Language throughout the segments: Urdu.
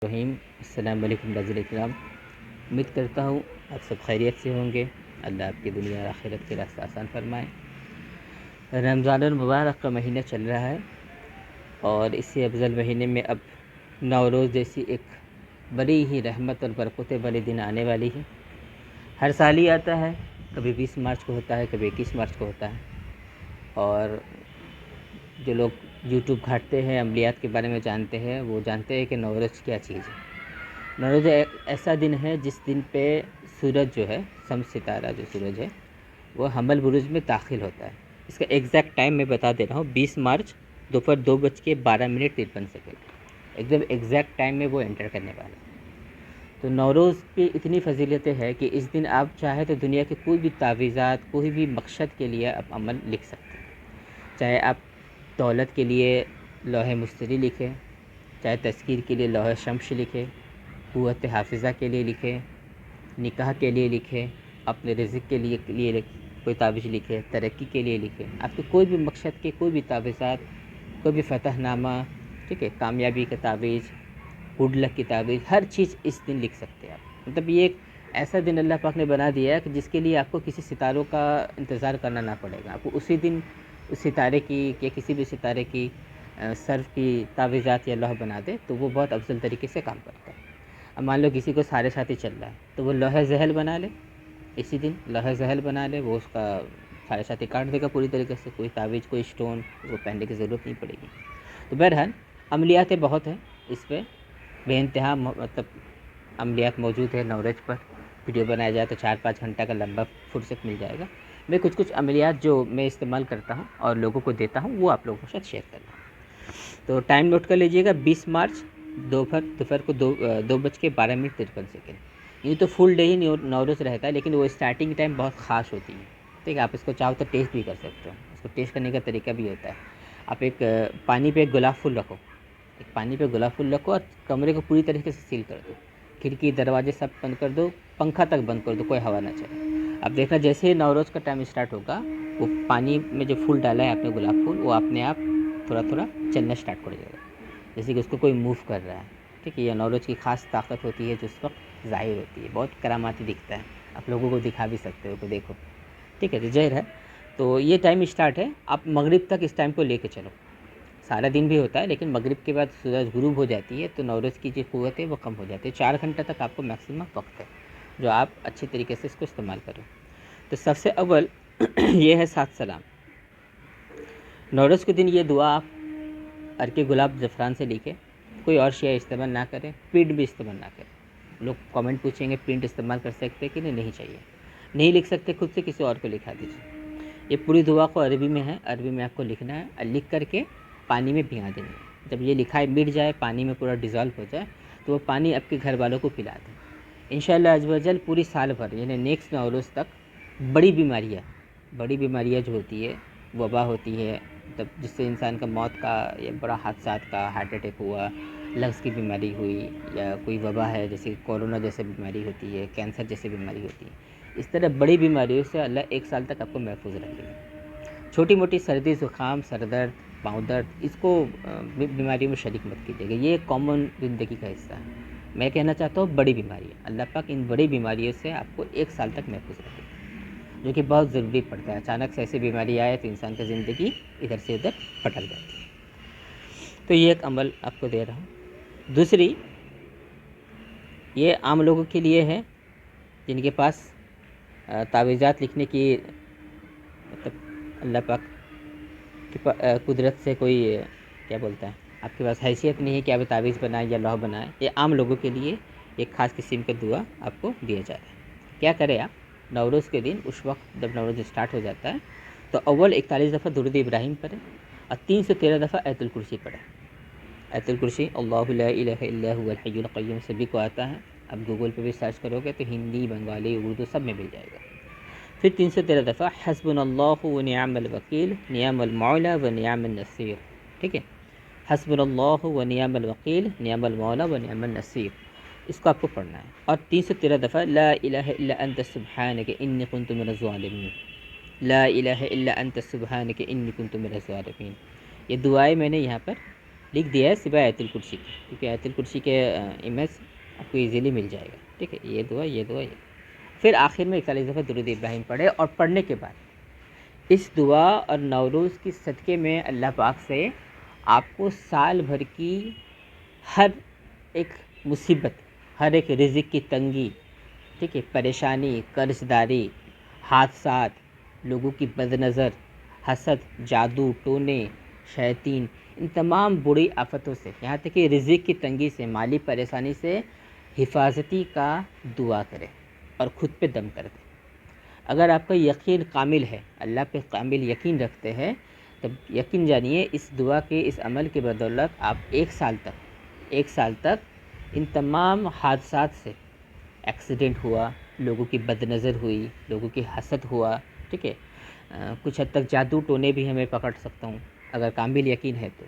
رحیم السلام علیکم ناظرین اکرام، امید کرتا ہوں آپ سب خیریت سے ہوں گے۔ اللہ آپ کی دنیا اور آخرت کے راستہ آسان فرمائے۔ رمضان المبارک کا مہینہ چل رہا ہے اور اس سے افضل مہینے میں اب نوروز جیسی ایک بڑی ہی رحمت اور برکتیں والے دن آنے والی ہے۔ ہر سال ہی آتا ہے، کبھی 20 مارچ کو ہوتا ہے، کبھی 21 مارچ کو ہوتا ہے۔ اور جو لوگ یوٹیوب گھاٹتے ہیں، عملیات کے بارے میں جانتے ہیں، وہ جانتے ہیں کہ نوروز کیا چیز ہے۔ نوروز ایک ایسا دن ہے جس دن پہ سورج جو ہے، شمس ستارہ جو سورج ہے، وہ حمل بروج میں داخل ہوتا ہے۔ اس کا ایگزیکٹ ٹائم میں بتا دے رہا ہوں، 20 مارچ دوپہر 2:12:53۔ ایک دم ایگزیکٹ ٹائم میں وہ انٹر کرنے والا ہے۔ تو نوروز کی اتنی فضیلتیں ہے کہ اس دن آپ چاہے تو دنیا کے کوئی بھی تعویذات، کوئی بھی مقصد کے لیے آپ عمل لکھ سکتے ہیں۔ چاہے آپ دولت کے لیے لوح مستری لکھیں، چاہے تذکیر کے لیے لوح شمس لکھیں، قوت حافظہ کے لیے لکھیں، نکاح کے لیے لکھیں، اپنے رزق کے لیے کوئی تعویذ لکھیں، ترقی کے لیے لکھیں، آپ کے کوئی بھی مقصد کے کوئی بھی تعویذات، کوئی بھی فتح نامہ، ٹھیک ہے، کامیابی کا تعویذ، گڈ لک کی تعویذ، ہر چیز اس دن لکھ سکتے ہیں آپ۔ مطلب یہ ایک ایسا دن اللہ پاک نے بنا دیا ہے کہ جس کے لیے آپ کو کسی ستاروں کا انتظار کرنا نہ پڑے گا۔ آپ کو اسی دن اس ستارے کی یا کسی بھی ستارے کی صرف کی تعویذات یا لوح بنا دے تو وہ بہت افضل طریقے سے کام کرتا ہے۔ اب مان لو کسی کو سارے ساتھی چل رہا ہے تو وہ لوح زحل بنا لے، اسی دن لوح زحل بنا لے، وہ اس کا سارے ساتھی کاٹ دے گا پوری طریقے سے، کوئی تعویذ کوئی اسٹون وہ پہننے کی ضرورت نہیں پڑے گی۔ تو بہرحال عملیات بہت ہیں اس پہ، بے انتہا مطلب عملیات موجود ہے۔ نوروز پر ویڈیو بنایا جائے تو 4-5 گھنٹہ کا لمبا فرصت مل جائے گا۔ میں کچھ عملیات جو میں استعمال کرتا ہوں اور لوگوں کو دیتا ہوں وہ آپ لوگوں کے ساتھ شیئر کرنا ہوں۔ تو ٹائم نوٹ کر لیجئے گا، 20 مارچ دوپہر کو 2:12:53۔ یہ تو فل ڈے ہی نوروز رہتا ہے، لیکن وہ اسٹارٹنگ ٹائم بہت خاص ہوتی ہے، ٹھیک ہے۔ آپ اس کو چاہو تو ٹیسٹ بھی کر سکتے ہو، اس کو ٹیسٹ کرنے کا طریقہ بھی ہوتا ہے۔ آپ ایک پانی پہ ایک گلاب پھول رکھو، اور کمرے کو پوری طریقے سے سیل کر دو، کھڑکی دروازے سب بند کر دو، پنکھا تک بند کر دو، کوئی ہوا نہ چلے۔ اب دیکھنا جیسے ہی نوروز کا ٹائم اسٹارٹ ہوگا، وہ پانی میں جو پھول ڈالا ہے آپ نے گلاب پھول، وہ اپنے آپ تھوڑا تھوڑا چلنا اسٹارٹ کر جائے گا، جیسے کہ اس کو کوئی موو کر رہا ہے، ٹھیک ہے۔ یہ نوروز کی خاص طاقت ہوتی ہے جو اس وقت ظاہر ہوتی ہے، بہت کراماتی دکھتا ہے، آپ لوگوں کو دکھا بھی سکتے ہو کہ دیکھو، ٹھیک ہے۔ تو ظاہر ہے تو یہ ٹائم اسٹارٹ ہے، آپ مغرب تک اس ٹائم کو لے کے چلو، سارا دن بھی ہوتا ہے لیکن مغرب کے بعد سورج غروب ہو جاتی ہے تو نوروز کی جو قوت ہے وہ کم ہو جاتی ہے۔ 4 گھنٹہ تک آپ کو میکسیمم وقت ہے جو آپ اچھے طریقے سے اس کو استعمال کریں۔ تو سب سے اول یہ ہے 7 سلام۔ نوروز کے دن یہ دعا آپ عرق گلاب زعفران سے لکھیں، کوئی اور شے استعمال نہ کریں، پرنٹ بھی استعمال نہ کریں۔ لوگ کامنٹ پوچھیں گے پرنٹ استعمال کر سکتے کہ نہیں چاہیے، نہیں لکھ سکتے خود سے کسی اور کو لکھا دیجیے۔ یہ پوری دعا کو عربی میں ہے، عربی میں آپ کو لکھنا ہے اور لکھ کر کے پانی میں بھگا دینا ہے۔ جب یہ لکھا ہے مٹ جائے، پانی میں پورا ڈیزالو ہو جائے تو وہ پانی آپ کے گھر والوں کو پلا دیں۔ انشاءاللہ عز و جل پوری سال بھر یعنی نیکسٹ نوروز تک بڑی بیماریاں جو ہوتی ہے، وبا ہوتی ہے، مطلب جس سے انسان کا موت کا یا بڑا حادثات کا، ہارٹ اٹیک ہوا، لنگس کی بیماری ہوئی، یا کوئی وبا ہے جیسے کورونا جیسے بیماری ہوتی ہے، کینسر جیسے بیماری ہوتی ہے، اس طرح بڑی بیماریوں سے اللہ 1 سال تک آپ کو محفوظ رکھے گا۔ چھوٹی موٹی سردی زکام، سر درد، پاؤں درد، اس کو بیماریوں میں شریک مت کیجیے گا، یہ ایک کامن زندگی کا حصہ ہے۔ میں کہنا چاہتا ہوں بڑی بیماری ہے، اللہ پاک ان بڑی بیماریوں سے آپ کو 1 سال تک محفوظ رکھے گا، جو کہ بہت ضروری پڑتا ہے۔ اچانک سے ایسی بیماری آئے تو انسان کی زندگی ادھر سے ادھر پھٹک جاتی ہے۔ تو یہ ایک عمل آپ کو دے رہا ہوں۔ دوسری، یہ عام لوگوں کے لیے ہے جن کے پاس تعویذات لکھنے کی مطلب اللہ پاک کی قدرت سے کوئی کیا بولتا ہے، آپ کے پاس حیثیت نہیں ہے کہ آپ تعویذ بنائیں یا لوح بنائیں۔ یہ عام لوگوں کے لیے ایک خاص قسم کا دعا آپ کو دیا جا رہا ہے۔ کیا کریں آپ نوروز کے دن، اس وقت جب نوروز اسٹارٹ ہو جاتا ہے تو اول 41 دفعہ درود ابراہیم پڑھیں اور 313 دفعہ آیت الکرسی پڑھیں۔ آیت الکرسی اللہ لا الہ الا هو الحی القیوم سبھی کو آتا ہے، اب گوگل پہ بھی سرچ کرو گے تو ہندی، بنگالی، اردو سب میں مل جائے گا۔ پھر 313 دفعہ حسبنا اللہ ونعم الوکیل نعم المولا ونعم النصیر، ٹھیک ہے۔ حسبنا اللہ ونعم الوکیل نعم المولا ونعم النصیر، اس کو آپ کو پڑھنا ہے۔ اور 313 دفعہ لا الہ الا انت سبحانک انی کنت من الظالمین، لا الہ الا انت سبحانک انی کنت من الظالمین۔ یہ دعائیں میں نے یہاں پر لکھ دیا ہے سوائے آیت الکرسی کی، کیونکہ آیت الکرسی کے امیج آپ کو ایزیلی مل جائے گا، ٹھیک ہے، یہ دعا یہ دعا یہ۔ پھر آخر میں 41 دفعہ درود ابراہیم پڑھے، اور پڑھنے کے بعد اس دعا اور نوروز کی صدقے میں اللہ پاک سے آپ کو سال بھر کی ہر ایک مصیبت، ہر ایک رزق کی تنگی، ٹھیک ہے، پریشانی، قرض داری، حادثات، لوگوں کی بد نظر، حسد، جادو ٹونے، شیاطین، ان تمام بری آفتوں سے، یہاں تک کہ رزق کی تنگی سے، مالی پریشانی سے حفاظتی کا دعا کرے اور خود پہ دم کر دے۔ اگر آپ کا یقین کامل ہے، اللہ پہ کامل یقین رکھتے ہیں، تب یقین جانیے اس دعا کے اس عمل کے بدولت آپ ایک سال تک ان تمام حادثات سے، ایکسیڈنٹ ہوا، لوگوں کی بد نظر ہوئی، لوگوں کی حسد ہوا، ٹھیک ہے، کچھ حد تک جادو ٹونے بھی ہمیں پکڑ سکتا ہوں، اگر کامل یقین ہے تو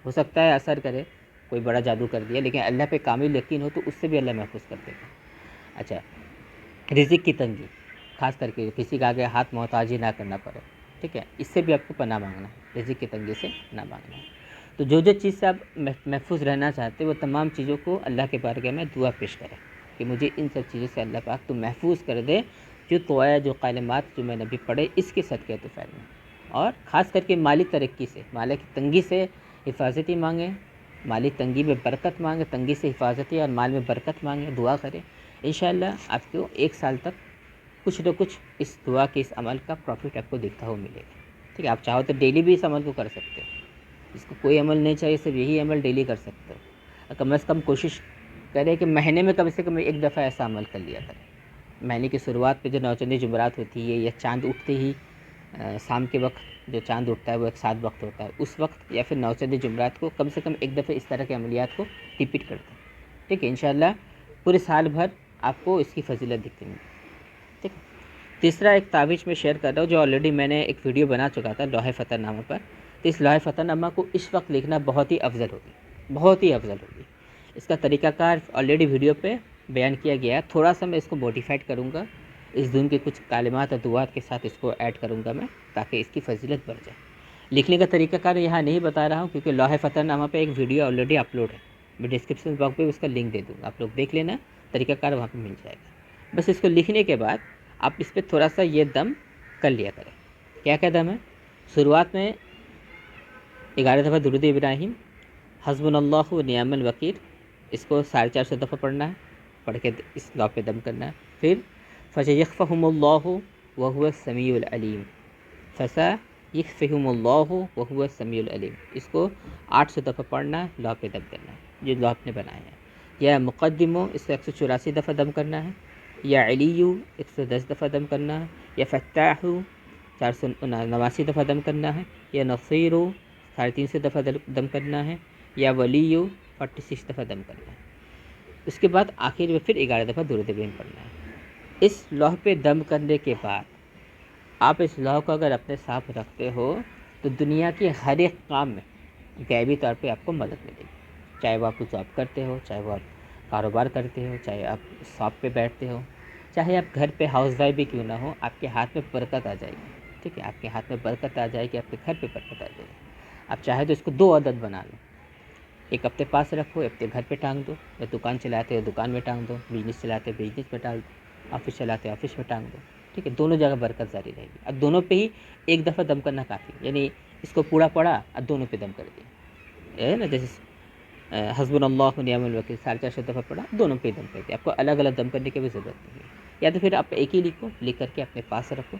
ہو سکتا ہے اثر کرے، کوئی بڑا جادو کر دیا، لیکن اللہ پہ کامل یقین ہو تو اس سے بھی اللہ محفوظ کر دے گا۔ اچھا، رزق کی تنگی، خاص کر کے کسی کا آگے ہاتھ محتاجی نہ کرنا پڑے، ٹھیک ہے، اس سے بھی آپ کو پناہ مانگنا ہے، رزق کی تنگی سے نہ مانگنا ہے۔ تو جو چیز سے آپ محفوظ رہنا چاہتے وہ تمام چیزوں کو اللہ کے بارگاہ میں دعا پیش کریں کہ مجھے ان سب چیزوں سے اللہ پاک تو محفوظ کر دے، جو تویا جو کلمات جو میں نے ابھی پڑھے اس کے صدقے تو فیل میں، اور خاص کر کے مالی ترقی سے، مالی کی تنگی سے حفاظتی مانگیں، مالی تنگی میں برکت مانگیں، تنگی سے حفاظتی اور مال میں برکت مانگیں، دعا کریں، انشاءاللہ آپ کو ایک سال تک کچھ نہ کچھ اس دعا کے اس عمل کا پروفٹ آپ کو دکھتا ہوا ملے گا، ٹھیک ہے۔ آپ چاہو تو ڈیلی بھی اس عمل کو کر سکتے ہو، اس کو کوئی عمل نہیں چاہیے، صرف یہی عمل ڈیلی کر سکتے ہو، کم از کم کوشش کریں کہ مہینے میں کم سے کم ایک دفعہ ایسا عمل کر لیا کریں۔ مہینے کی شروعات پہ جو نوچندی جمعرات ہوتی ہے، یا چاند اٹھتے ہی شام کے وقت جو چاند اٹھتا ہے وہ ایک ساتھ وقت ہوتا ہے، اس وقت یا پھر نوچندی جمعرات کو کم سے کم ایک دفعہ اس طرح کے عملیات کو ریپیٹ کرتے ہیں، ٹھیک ہے، انشاءاللہ پورے سال بھر آپ کو اس کی فضیلت دکھتی ہے، ٹھیک ہے۔ تیسرا ایک تعویذ میں شیئر کر رہا ہوں جو آلریڈی میں نے ایک ویڈیو بنا چکا تھا لوح فتح نامہ پر، تو اس لوح فتح نامہ کو اس وقت لکھنا بہت ہی افضل ہوگی۔ اس کا طریقہ کار آلریڈی ویڈیو پہ بیان کیا گیا ہے، تھوڑا سا میں اس کو موڈیفائڈ کروں گا، اس دن کے کچھ کلمات اور دعات کے ساتھ اس کو ایڈ کروں گا میں، تاکہ اس کی فضیلت بڑھ جائے۔ لکھنے کا طریقہ کار یہاں نہیں بتا رہا ہوں کیونکہ لوح فتح نامہ پہ ایک ویڈیو آلریڈی اپلوڈ ہے، میں ڈسکرپشن باکس پہ اس کا لنک دے دوں گا، آپ لوگ دیکھ لینا، طریقہ کار وہاں پہ مل جائے گا۔ بس اس کو لکھنے کے بعد آپ اس پہ تھوڑا سا یہ دم کر لیا کریں۔ کیا دم ہے؟ شروعات میں 11 دفعہ درود ابراہیم، حسبنا اللہ و نعم الوکیل، اس کو 450 دفعہ پڑھنا ہے، پڑھ کے اس دعا پہ دم کرنا ہے۔ پھر فَسَيَكْفِيهِمُ اللَّهُ وَهُوَ السَّمِيعُ الْعَلِيمُ، فَسَيَكْفِيهِمُ اللَّهُ وَهُوَ السَّمِيعُ الْعَلِيمُ، اس کو 800 دفعہ پڑھنا ہے، دعا پہ دم کرنا ہے، جو دعا آپ نے بنایا ہے۔ یا مقدمو، اس کو 184 دفعہ دم کرنا ہے۔ یا علیو، 110 دفعہ دم کرنا ہے۔ یا فتاحو، 489 دفعہ دم کرنا ہے۔ یا نصیرو، 350 دفعہ دم کرنا ہے۔ یا ولیو، 46 دفعہ دم کرنا ہے۔ اس کے بعد آخر میں پھر 11 دفعہ درود ابراہیم پڑھنا ہے۔ اس لوح پہ دم کرنے کے بعد آپ اس لوح کو اگر اپنے ساتھ رکھتے ہو تو دنیا کے ہر ایک کام میں غیبی طور پہ آپ کو مدد ملے گی، چاہے وہ آپ کو جاب کرتے ہو، چاہے وہ آپ کاروبار کرتے ہو، چاہے آپ شاپ پہ بیٹھتے ہو، چاہے آپ گھر پہ ہاؤس وائف بھی کیوں نہ ہو، آپ کے ہاتھ میں برکت آ جائے گی، ٹھیک ہے، آپ کے ہاتھ میں برکت آ جائے گی، آپ کے گھر پہ برکت آ جائے گی۔ آپ چاہے تو اس کو 2 عدد بنا لو، ایک اپنے پاس رکھو، اپنے گھر پہ ٹانگ دو، یا دکان چلاتے ہو دکان میں ٹانگ دو، بزنس چلاتے ہو بزنس میں ٹانگ دو، آفس چلاتے ہو آفس میں ٹانگ دو، ٹھیک ہے، دونوں جگہ برکت جاری رہے گی۔ اب دونوں پہ ہی ایک دفعہ دم کرنا کافی، یعنی اس کو پورا پڑھا اور دونوں پہ دم کر دیا، ہے نا، جیسے حسبنا اللہ و نعم الوکیل 450 دفعہ پڑھا، دونوں پہ دم کر دیا، آپ کو الگ الگ دم کرنے کی بھی ضرورت نہیں ہے۔ یا تو پھر آپ ایک ہی لکھو، لکھ کر کے اپنے پاس رکھو،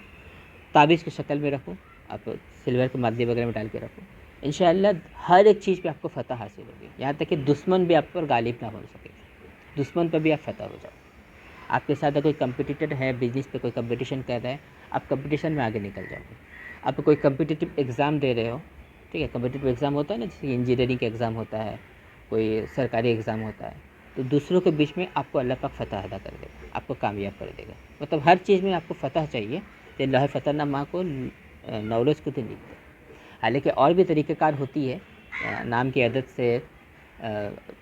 تعویذ کی شکل میں رکھو، آپ سلور کے مادے وغیرہ میں ڈال کے رکھو، انشاءاللہ ہر ایک چیز پہ آپ کو فتح حاصل ہوگی، یہاں تک کہ دشمن بھی آپ پر غالب نہ ہو سکے، دشمن پہ بھی آپ فتح ہو جاؤ۔ آپ کے ساتھ کوئی کمپٹیٹر ہے، بزنس پہ کوئی کمپٹیشن کر رہا ہے، آپ کمپٹیشن میں آگے نکل جاؤ گے۔ آپ کوئی کمپٹیٹیو ایگزام دے رہے ہو، ٹھیک ہے، کمپٹیٹیو ایگزام ہوتا ہے نا، جیسے انجینئرنگ کا ایگزام ہوتا ہے، کوئی سرکاری ایگزام ہوتا ہے، تو دوسروں کے بیچ میں آپ کو اللہ پاک فتح ادا کر دے گا، آپ کو کامیاب کر دے گا، مطلب ہر چیز میں آپ کو فتح چاہیے، تو لوح فتح نامہ کو نوروز کو تو لکھ دو۔ حالانکہ اور بھی طریقہ کار ہوتی ہے، نام کی عدد سے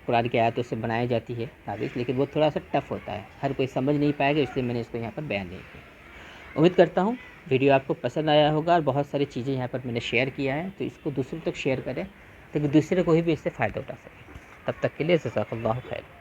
قرآن کی آیتوں سے بنائی جاتی ہے تعویذ، لیکن وہ تھوڑا سا ٹف ہوتا ہے، ہر کوئی سمجھ نہیں پائے گا، اس لیے میں نے اس کو یہاں پر بیان نہیں کیا۔ امید کرتا ہوں ویڈیو آپ کو پسند آیا ہوگا، اور بہت ساری چیزیں یہاں پر میں نے شیئر کیا ہے، تو اس کو دوسروں تک شیئر کریں، تاکہ دوسرے کو بھی اس سے فائدہ اٹھا سکے. تب تک کے لیے جزاک اللہ خیر.